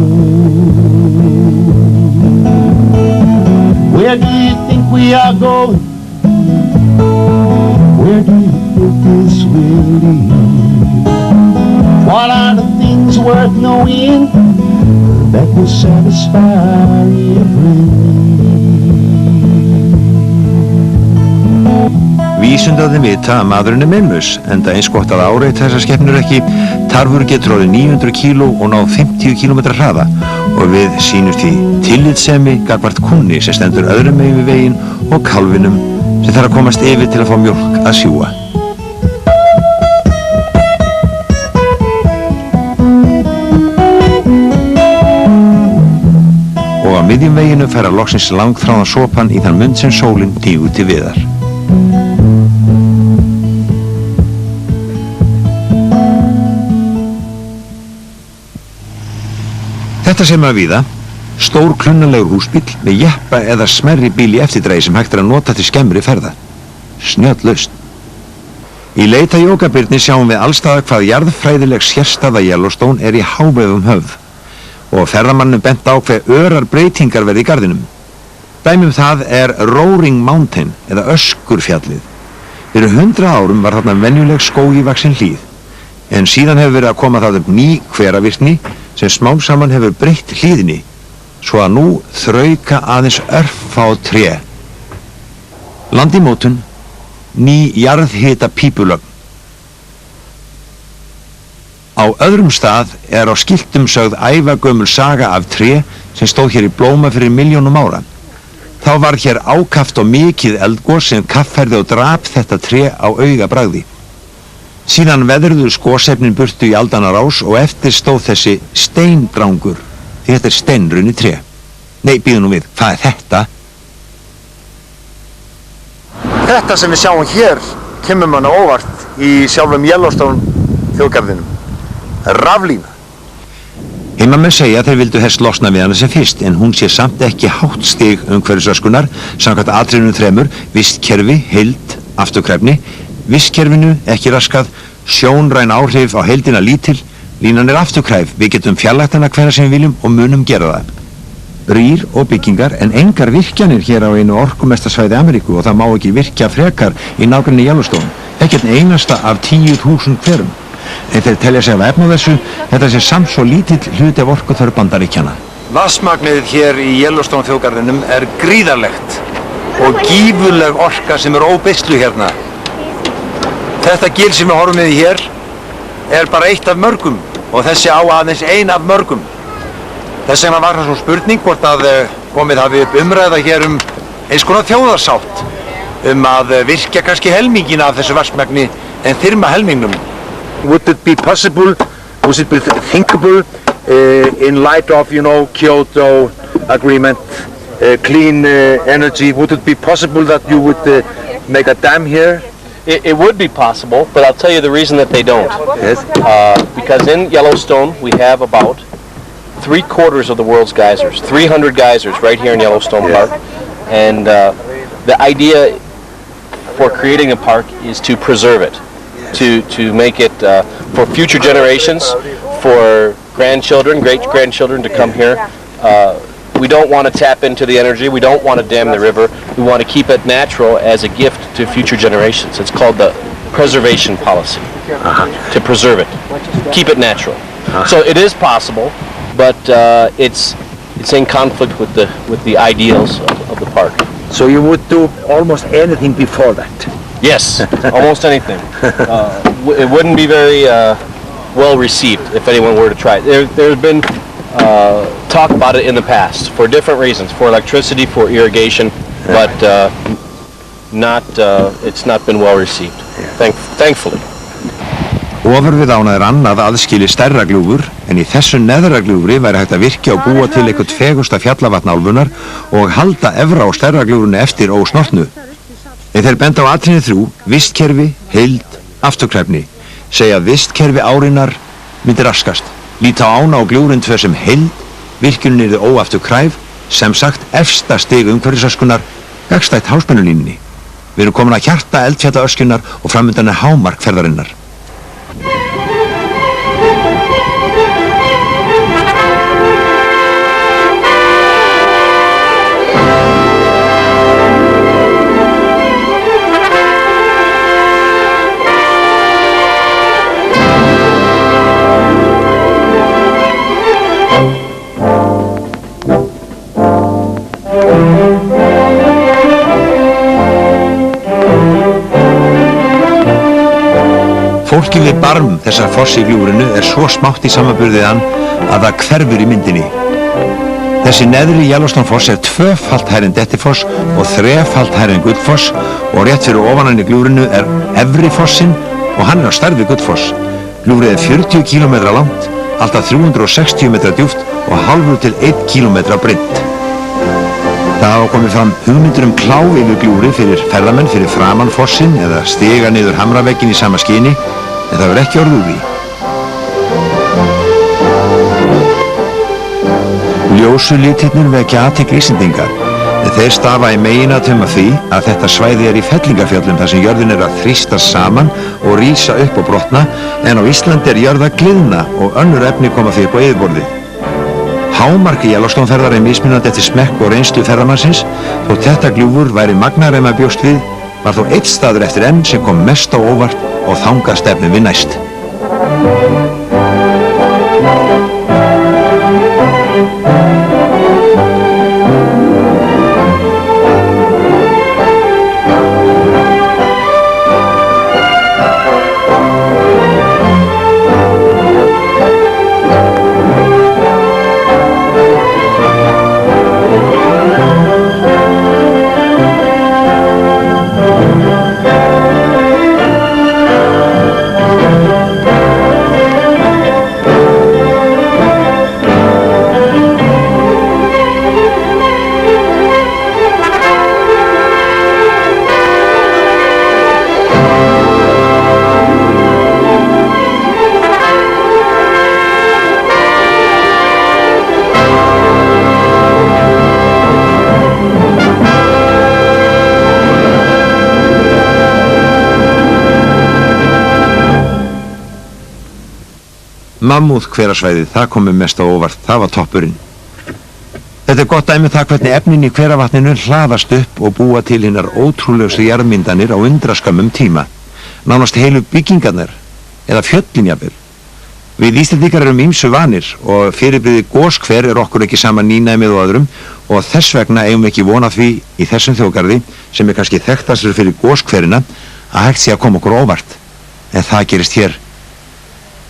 Where do you think we are going? Where do you think this will lead? What are the things worth knowing that will satisfy every Vísindauðin vita að maðurinn meinlaus, enda eins gott að áreita þessar skepnur ekki. Tarfur getur orðið 900 kíló og náð 50 km hraða og við sýnum því tillitssemi gagnvart kúnni sem stendur öðrum megin við veginn og kálfinum sem þarf að komast yfir til að fá mjólk að sjúga. Og á miðjum veginu færa loksins langþráðan sopan í þann mund sem sólin hnígur til viðar. Þetta sem að víða, stór klunnalegur húsbíll með jeppa eða smerri bíl í eftirdrægi sem hægt að nota til skemmri ferða. Snjöll-lausn. Í leita jógabirni sjáum við allstaðar hvað jarðfræðileg sérstaða Yellowstone er í hávegum höfð og ferðamannum bent á hve örar breytingar verði í garðinum. Dæmi það er Roaring Mountain eða Öskurfjallið. Fyrir 100 árum var þarna venjuleg skógivaksin hlíð en síðan hefur verið að koma það upp ný hveravirkni sem smám saman hefur breytt hlíðinni svo að nú þrauka aðeins örfá tré. Landimótun, ný jarðhita pípulögn. Á öðrum stað er á skiltum sögð ævagömul saga af tré sem stóð hér í blóma fyrir milljónum ára. Þá var hér ákaft og mikið eldgos sem kaffærði og drap þetta tré á augabragði. Síðan veðruðu skosefnin burtu í aldanna rás og eftir stóð þessi steindrangur, því þetta er steinrunni tré. Nei, býðu nú við, hvað er þetta? Þetta sem við sjáum hér kemur manna óvart í sjálfum Yellowstone þjóðgarðinum. Raflína. Heimamenn segja að þeir vildu helst losna við hana sem fyrst, en hún sé samt ekki hátt stig umhverfisröskunar, samkvæmt atriðunum 3, vistkerfi, heild, afturkræfni, vistkerfinu ekki raskað, sjónræn áhrif á heildina lítil, línan er afturkræf, við getum fjarlægt hana hvenær sem við viljum og munum gera það. Rýr og byggingar en engar virkjanir hér á einu orkumesta svæði Ameríku og það má ekki virkja frekar í nágrenni Yellowstone, ekkert einasta af 10.000 hverum. En þeir telja sig að efna þessu, þetta sé samt svo lítill hluti af orkuþörf Bandaríkjanna. Vatnsmagnið hér í Yellowstone þjóðgarðinum er gríðarlegt og gífurleg orka sem er óbeislu hérna. Þetta gil sem við horfum við hér er bara eitt af mörgum og þessi á aðeins ein af mörgum. Þess vegna var það svo spurning hvort að komið hafi upp umræða hér eins konar þjóðarsátt að virkja kannski helmingina af þessu vatnsmagni en þyrma helmingnum. Would it be possible, would it be thinkable in light of, Kyoto Agreement, clean energy, would it be possible that you would make a dam here? It would be possible, but I'll tell you the reason that they don't. Yes. Because in Yellowstone we have about 3/4 of the world's geysers, 300 geysers right here in Yellowstone Park, and the idea for creating a park is to preserve it, to make it for future generations, for grandchildren, great-grandchildren to come here. We don't want to tap into the energy. We don't want to dam the river. We want to keep it natural as a gift to future generations. It's called the preservation policy, to preserve it, keep it natural. So it is possible, but it's in conflict with the ideals of the park. So you would do almost anything before that? Yes, almost anything. It wouldn't be very well received if anyone were to try it. There's been talk about it in the past for different reasons, for electricity, for irrigation, but it's not been well received, thankfully. Ofar við ána annað aðskili stærra gljúfur, en í þessu neðra gljúfri væri hægt að virkja og búa til eitthvað fegusta fjallavatn álfunnar og halda efra á stærra gljúfrunni eftir ósnortnu. En þeir benda á atriði 3, vistkerfi, heild, afturkræfni, segja að vistkerfi árinnar myndi raskast. Líta á ána og gljúfrin 2 sem heild, virkjunin yrði óafturkræf, sem sagt efsta stig umhverfisöskunar, gagnstætt háspennulínunni. Við erum komin að hjarta eldfjallaöskjunnar og framundan er hámark ferðarinnar. Fólkið við barm þessar foss í gljúfrinu er svo smátt í samanburði hann að það hverfur í myndinni. Þessi neðri Yellowstone foss er 2-falt hærri en Dettifoss og 3-falt hærri en Gullfoss og rétt fyrir ofan hann í gljúfrinu er efri fossinn og hann er á stærð við Gullfoss. Gljúfrið er 40 km langt, alltaf 360 metra djúpt og hálfur til 1 km breitt. Það hafa komið fram hugmyndir klá yfir gljúfri fyrir ferðamenn fyrir framan fossinn eða stiga niður hamravegginn í sama skyni, en það verður ekki orðið úr því. Ljósu litirnir vekja athygli Íslendinga, en þeir stafa í meginatriðum af því að þetta svæði er í fellingafjöllum þar sem jörðin er að þrýstast saman og rísa upp og brotna, en á Íslandi er jörð að gliðna og önnur efni koma því upp á yfirborðið. Hámark Yellowstone-ferðar er mismunandi eftir smekk og reynslu ferðamannsins, þótt þetta gljúfur væri magnaðra en maður bjóst við, var þó einn staður eftir enn sem kom mest á óvart og þangað stefnum við næst. Mammúð hverasvæðið, það komið mest á óvart, það var toppurinn. Þetta er gott dæmi það hvernig efnin í hveravatninu hlaðast upp og búa til hinnar ótrúlegustu jarðmyndanir á undraskömmum tíma. Nánast heilu byggingarnar, eða fjöllin jafnvel. Við Íslendingar erum ýmsu vanir og fyrirbrigði goshver er okkur ekki sama nýnæmið og öðrum og þess vegna eigum við ekki von á því í þessum þjóðgarði, sem er kannski þekktastur fyrir goshverina, að hægt sé að koma okkur óvart. En það gerist hér.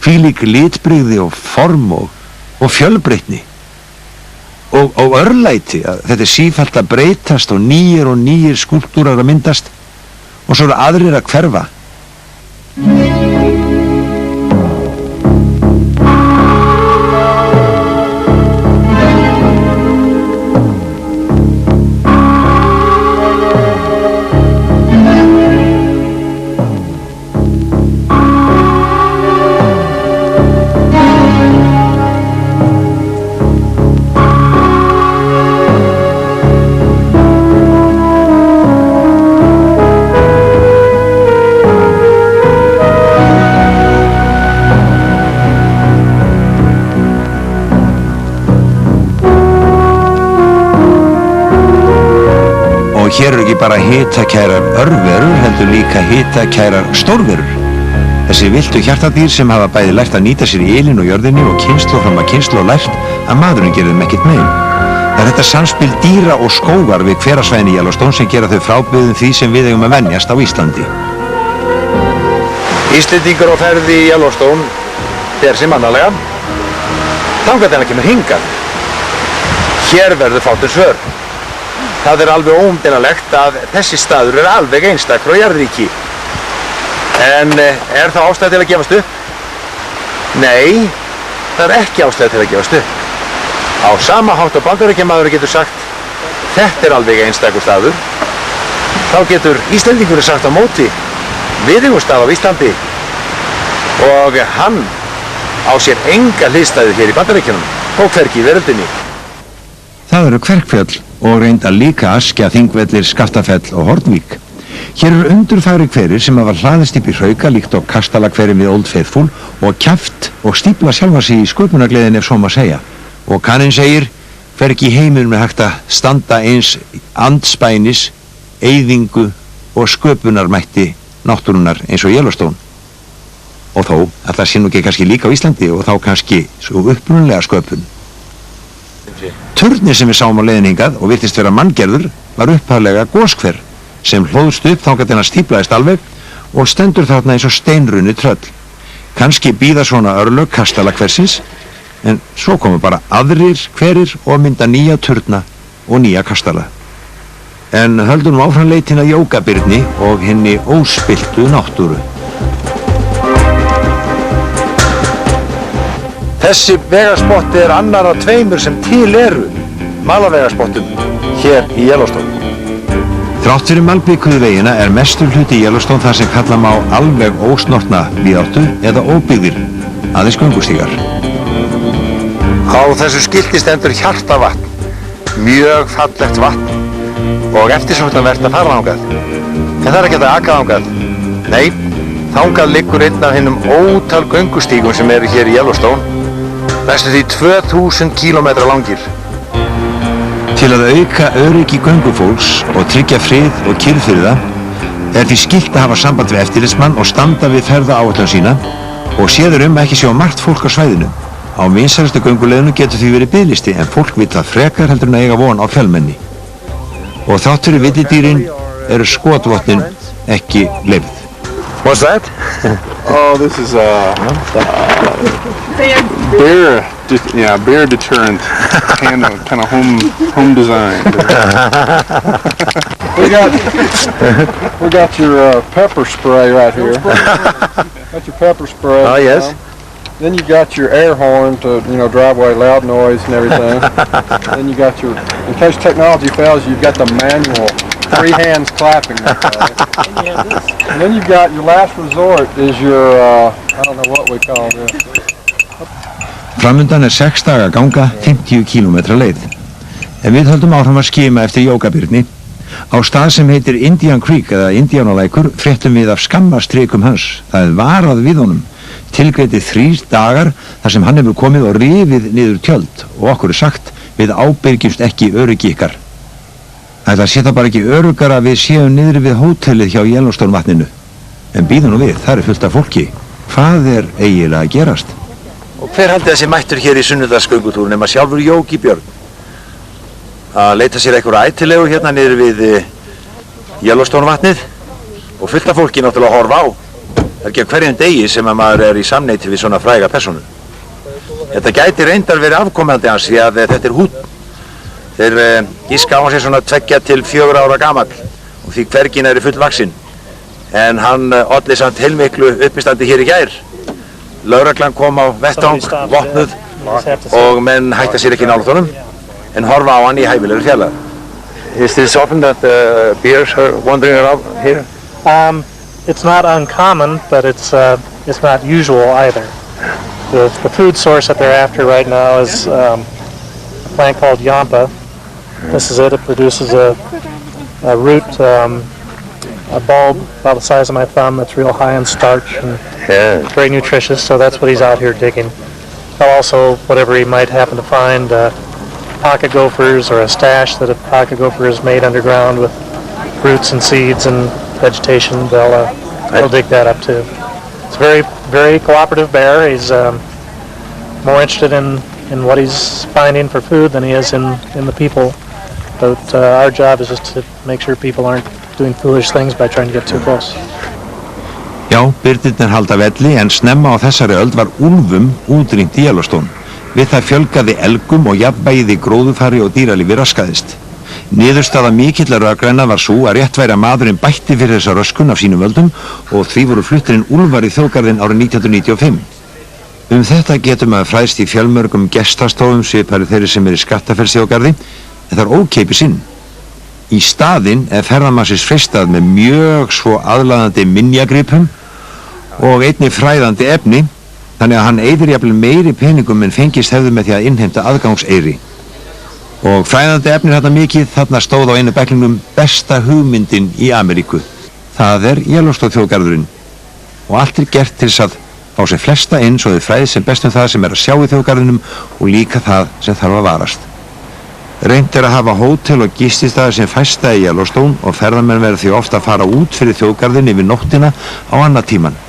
Hvílík litbrigði og form og fjölbreytni og örlæti að þetta er sífellt að breytast og nýjir skúlptúrar að myndast og svo eru aðrir að hverfa. hér eru ekki bara hitakærar örverur, heldur líka hitakærar stórverur. Þessi viltu hjartadýr sem hafa bæði lært að nýta sér í ylinn og jörðinni og kynslu fram að kynslu og lært að maðurinn gerir þeim ekkert megin. Það er þetta samspil dýra og skógar við hverasvæðin í Yellowstone sem gera þau frábrugðin því sem við eigum að venjast á Íslandi. Íslendingur á ferði í Yellowstone fer sem annalega. Þangað til hann kemur hingað. Hér verður fátt um svör. Það er alveg óumdeilanlegt að þessi staður er alveg einstakur á jarðríki. En er það ástæða til að gefast upp? Nei, það er ekki ástæða til að gefast upp. Á sama hátt og Bandaríkjamaður getur sagt þetta er alveg einstakur staður, þá getur Íslendingurinn sagt á móti við eigum stað á Íslandi og hann á sér enga hliðstæðu hér í Bandaríkjunum og hvergi í veröldinni. Það eru Kverkfjöll og reynda líka Askja, Þingvellir, Skaftafell og Hornvík. Hér eru undurfæri hverir sem hafa hlaðist upp í hrauka líkt á kastalakverin við Old Faithful og kjaft og stípla sjálfa sig í sköpunargleðin ef svo má segja. Og kanninn segir, hvergi í heiminum er hægt að standa eins andspænis, eyðingu og sköpunarmætti náttúrunnar eins og Yellowstone. Og þó, að það sé nú ekki kannski líka á Íslandi og þá kannski svo upprunalega sköpun. Turni sem við sáum á leiðin hingað og virtist vera manngerður var upphaflega goshver sem hlóðst upp þangað til hann stíplaðist alveg og stendur þarna eins og steinrunni tröll. Kannski bíða svona örlög kastalakversins, en svo komu bara aðrir hverir og mynda nýja turna og nýja kastala. En höldum áfram leitin að Jógabyrni og henni óspilltu náttúru. Þessi vegarspotti er annar af tveimur sem til eru malavegarspottum hér í Yellowstone. Þrátt fyrir malbikuðu vegina er mestur hluti í Yellowstone þar sem kalla má alveg ósnortna víðáttu eða óbyggðir, aðeins göngustígar. Á þessu skilti stendur Hjartavatn, mjög fallegt vatn og eftirsóknarvert að fara þangað. En það er ekki að aka þangað. Nei, þangað liggur einn af hinnum ótal göngustígum sem eru hér í Yellowstone, næstum því 2000 kílómetra langir. Til að auka öryggi göngufólks og tryggja frið og kyrrð fyrir það er því skylt að hafa samband við eftirlitsmann og standa við ferðaáætlun sína og séður að ekki sjá margt fólk á svæðinu. Á vinsælustu gönguleiðinu getur því verið biðlisti en fólk vill það frekar heldur en að eiga von á fjölmenni. Og þrátt fyrir villidýrin eru skotvopnin ekki leyfð. What's that? Oh, this is bear deterrent, kind of home designed. we got your pepper spray right here. Got your pepper spray. Oh yes. Then you got your air horn to drive away loud noise and everything. Then you got your, in case technology fails, you've got the manual. 3 hands clapping. And then you've got your last resort is your, I don't know what we call this. Framundan er 6 daga ganga 50 kílómetra leið. En við höldum áfram að skima eftir Jógabyrni. Á stað sem heitir Indian Creek eða Indiánalækur fréttum við af skammastrikum hans. Það er varað við honum. Tilgreitið 3 dagar þar sem hann hefur komið og rifið niður tjöld og okkur er sagt við ábyrgjumst ekki öryggi ykkar. Það sé það bara ekki öruggara að við séum niðri við hótelið hjá Yellowstone vatninu. En bíðum nú við, það er fullt af fólki. Hvað er eiginlega að gerast? Og hver haldið þessi mættur hér í sunnudagsgöngutúr nema sjálfur Jóki Björn? Að leita sér einhverju ætilegu hérna niðri við Yellowstone vatnið og fullt af fólki náttúrulega að horfa á. Það er ekki að hverjum degi sem að maður er í samneyti við svona fræga persónu. Þetta gæti reyndar verið afkomandi hans því að þetta er húnn. Þeir gíska á sig svona 2 til 4 ára gamall og því hvergin er fullvaxinn. En hann olli samt heilmiklu uppistandi hér í gær. Lögreglan kom á vettvang, vopnuð og menn hætta sér ekki nálægt honum en horfa á hann í hæfilegri fjarlægð. Is this often that bears are wandering around here? It's not uncommon, but it's not usual either. The food source that they're after right now is a plant called yampa. This is it. It produces a root, a bulb about the size of my thumb that's real high in starch and very nutritious, so that's what he's out here digging. Also, whatever he might happen to find, pocket gophers or a stash that a pocket gopher has made underground with roots and seeds and vegetation, they'll dig that up too. It's a very, very cooperative bear. He's more interested in what he's finding for food than he is in the people. But our job is just to make sure people aren't doing foolish things by trying to get too close. Já, birnirnir halda velli en snemma á þessari öld var úlfum útrýmt í Yellowstone. Við það fjölgaði elgum og jafnvægið í gróðurfari og dýralífi raskaðist. Niðurstaða mikillar rökræna var sú að rétt væri að maðurinn bætti fyrir þessa röskun af sínum völdum og því voru fluttir inn úlfar í þjóðgarðinn árið 1995. Þetta getur maður fræðst í fjölmörgum gestastofum svipari þeirri sem í Skaftafellsþjóðgarði, en það ókeypis inn. Í staðinn ferðamannsins freistað með mjög svo aðlaðandi minjagripum og einnig fræðandi efni, þannig að hann eyðir jafnvel meiri peningum en fengist hefðu með því að innheimta aðgangseyri. Og fræðandi efni þarna mikið, þarna stóð á einu bæklingnum besta hugmyndin í Ameríku. Það Yellowstone þjóðgarðurinn. Og allt gert til þess að fá sér flesta inn svo þau fræðist sem best það sem að sjá í þjóðgarðinum og líka það sem þarf að varast. Reynt að hafa hótel og gististaðir sem fæsta í Yellowstone og ferðamenn verða því ofta að fara út fyrir þjóðgarðin yfir nóttina á annað tíman.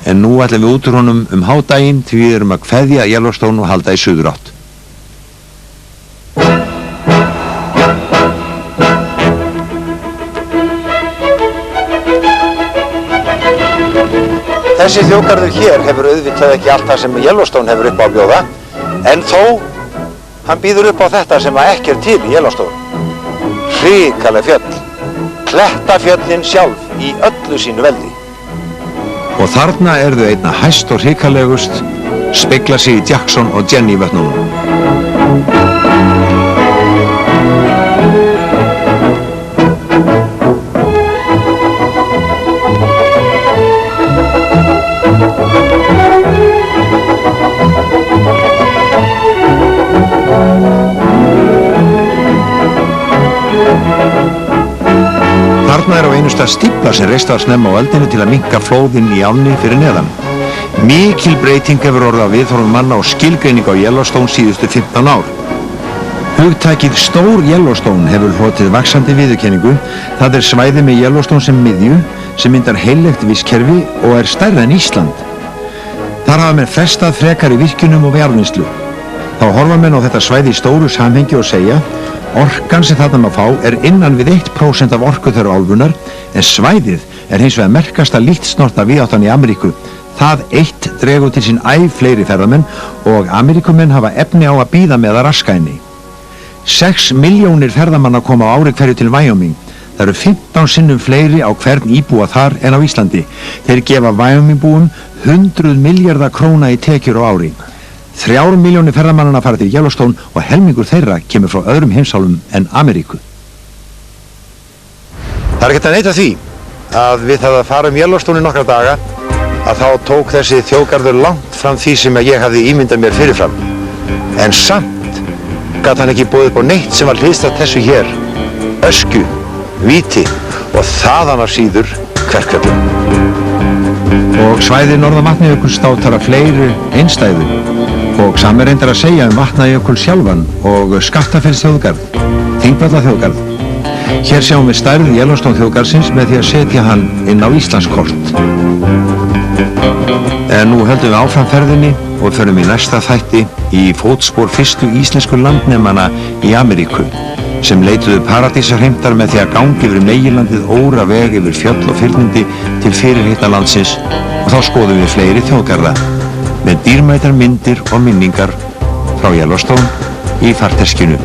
En nú ætlum við út úr honum hádaginn því við erum að kveðja Yellowstone og halda í suðurátt. Þessi þjóðgarður hér hefur auðvitað ekki allt það sem Yellowstone hefur upp á að bjóða, en þó hann býður upp á þetta sem ekki til í Yellowstone. Hrikaleg fjöll, klettafjöllin sjálf í öllu sínu veldi. Og þarna þau einna hæst og hrikalegust, spegla sig í Jackson og Jenny vötnunum. Þarna á einu stað stífla sem reist var snemma á eldinu til að minnka flóðin í ánni fyrir neðan. Mikil breyting hefur orðið á viðhorfum manna og skilgreining á Yellowstone síðustu 15 ár. Hugtakið Stór Yellowstone hefur hlotið vaxandi viðurkenningu. Það svæði með Yellowstone sem miðju sem myndar heillegt vistkerfi og stærra en Ísland. Þar hafa menn frestað frekar í virkjunum og jarðvinnslu. Þá horfa menn á þetta svæði í stóru samhengi og segja orkan sem þarna má fá innan við 1% af orkuþörf álfunnar, en svæðið hins vegar merkasta líttsnorta víðáttan í Ameríku. Það eitt dregur til sín fleiri ferðamenn og Ameríkumenn hafa efni á að bíða með að raska henni. 6 milljónir ferðamanna koma á ári hverju til Wyoming. Það eru 15 sinnum fleiri á hvern íbúa þar en á Íslandi. Þeir gefa Wyomingbúum 100 milljarða króna í tekjur á ári. 3 milljónir ferðamannana fara til Yellowstone og helmingur þeirra kemur frá öðrum heimsálfum en Ameríku. Það ekkert að neita því að við það að fara Yellowstone í nokkra daga að þá tók þessi þjóðgarður langt fram því sem ég hafði ímyndað mér fyrirfram. En samt gat hann ekki boðið upp á neitt sem var hliðstætt þessu hér. Öskju, víti og þaðan af síður Kverkfjöllum. Og svæðið norðan Vatnajökuls státtar af fleiri einstæðu. Og sami reyndar að segja Vatnajökul sjálfan og Skaftafellsþjóðgarð, Þingvallaþjóðgarð. Hér sjáum við stærð Yellowstone þjóðgarðsins með því að setja hann inn á Íslandskort. En nú höldum við áfram ferðinni og förum í næsta þætti í fótspor fyrstu íslensku landnemanna í Ameríku sem leituðu paradísarheimtar með því að gangi yfir meginlandið óra veg yfir fjöll og fyrnindi til fyrirheita landsins og þá skoðum við fleiri þjóðgarða með dýrmætar myndir og minningar frá Yellowstone í farteskinu.